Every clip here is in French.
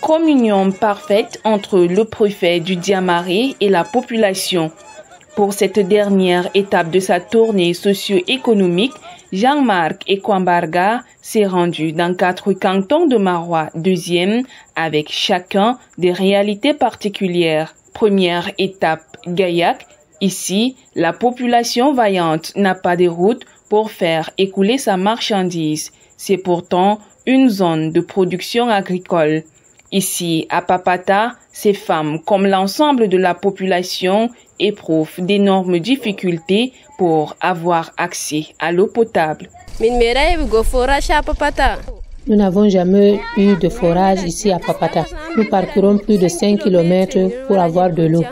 communion parfaite entre le préfet du Diamaré et la population. Pour cette dernière étape de sa tournée socio-économique, Jean-Marc Ekwambarga s'est rendu dans 4 cantons de Marois 2e avec chacun des réalités particulières. Première étape, Gaillac. Ici, la population vaillante n'a pas de route pour faire écouler sa marchandise. C'est pourtant une zone de production agricole. Ici, à Papata, ces femmes, comme l'ensemble de la population, éprouvent d'énormes difficultés pour avoir accès à l'eau potable. Nous n'avons jamais eu de forage ici à Papata. Nous parcourons plus de 5 km pour avoir de l'eau.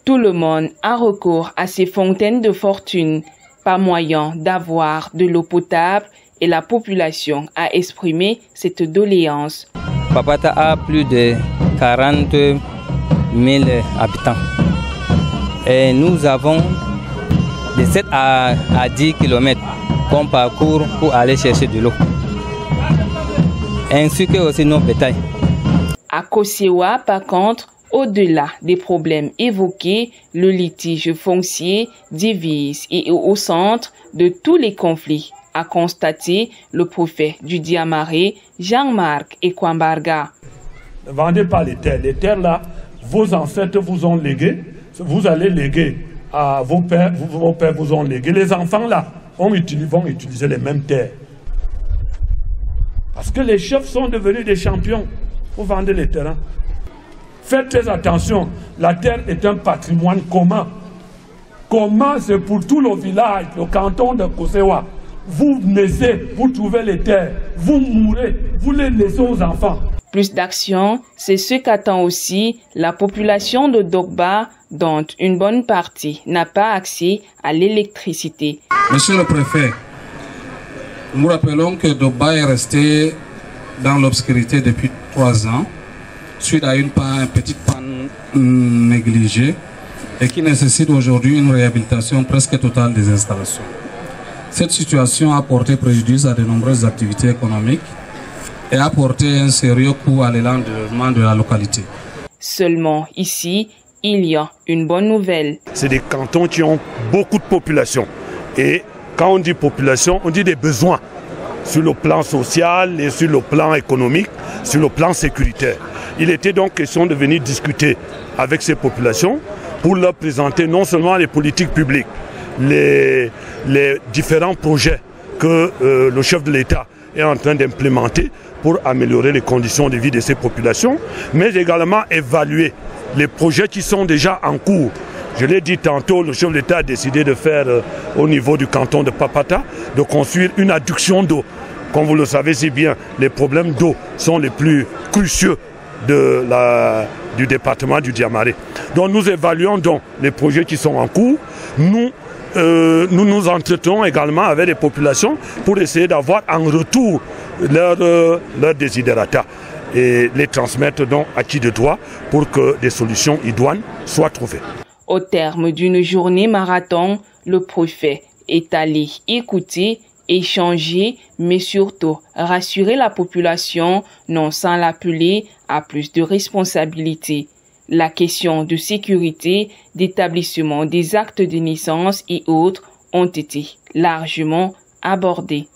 Tout le monde a recours à ces fontaines de fortune. Pas moyen d'avoir de l'eau potable et la population a exprimé cette doléance. Papata a plus de 40 000 habitants. Et nous avons de 7 à 10 km qu'on parcourt pour aller chercher de l'eau. Ainsi que aussi nos bétails. À Kossewa, par contre, au-delà des problèmes évoqués, le litige foncier divise et est au centre de tous les conflits, a constaté le préfet du Diamaré, Jean-Marc Ekwambarga. Ne vendez pas les terres. Les terres là, vos ancêtres vous ont légué. Vous allez léguer à vos pères vous ont légué. Les enfants là vont utiliser les mêmes terres. Parce que les chefs sont devenus des champions. Vous vendez les terrains. Faites très attention. La terre est un patrimoine commun. Commun, c'est pour tout le village, le canton de Kossewa. Vous naissez, vous trouvez les terres. Vous mourrez, vous les laissez aux enfants. Plus d'action, c'est ce qu'attend aussi la population de Dogba, dont une bonne partie n'a pas accès à l'électricité. Monsieur le préfet, nous rappelons que Dogba est resté dans l'obscurité depuis 3 ans, suite à une petite panne négligée et qui nécessite aujourd'hui une réhabilitation presque totale des installations. Cette situation a porté préjudice à de nombreuses activités économiques et a porté un sérieux coup à l'élan de développement de la localité. Seulement ici, il y a une bonne nouvelle. C'est des cantons qui ont beaucoup de population. Et quand on dit population, on dit des besoins sur le plan social et sur le plan économique, sur le plan sécuritaire. Il était donc question de venir discuter avec ces populations pour leur présenter non seulement les politiques publiques, les différents projets que le chef de l'État est en train d'implémenter pour améliorer les conditions de vie de ces populations, mais également évaluer les projets qui sont déjà en cours. Je l'ai dit tantôt, le chef de l'État a décidé de faire au niveau du canton de Papata, de construire une adduction d'eau. Comme vous le savez si bien, les problèmes d'eau sont les plus cruciaux du département du Diamaré. Donc nous évaluons donc les projets qui sont en cours. Nous nous entretenons également avec les populations pour essayer d'avoir en retour leurs desiderata et les transmettre donc à qui de droit pour que des solutions idoines soient trouvées. Au terme d'une journée marathon, le préfet est allé écouter, échanger, mais surtout rassurer la population, non sans l'appeler à plus de responsabilités. La question de sécurité, d'établissement des actes de naissance et autres ont été largement abordées.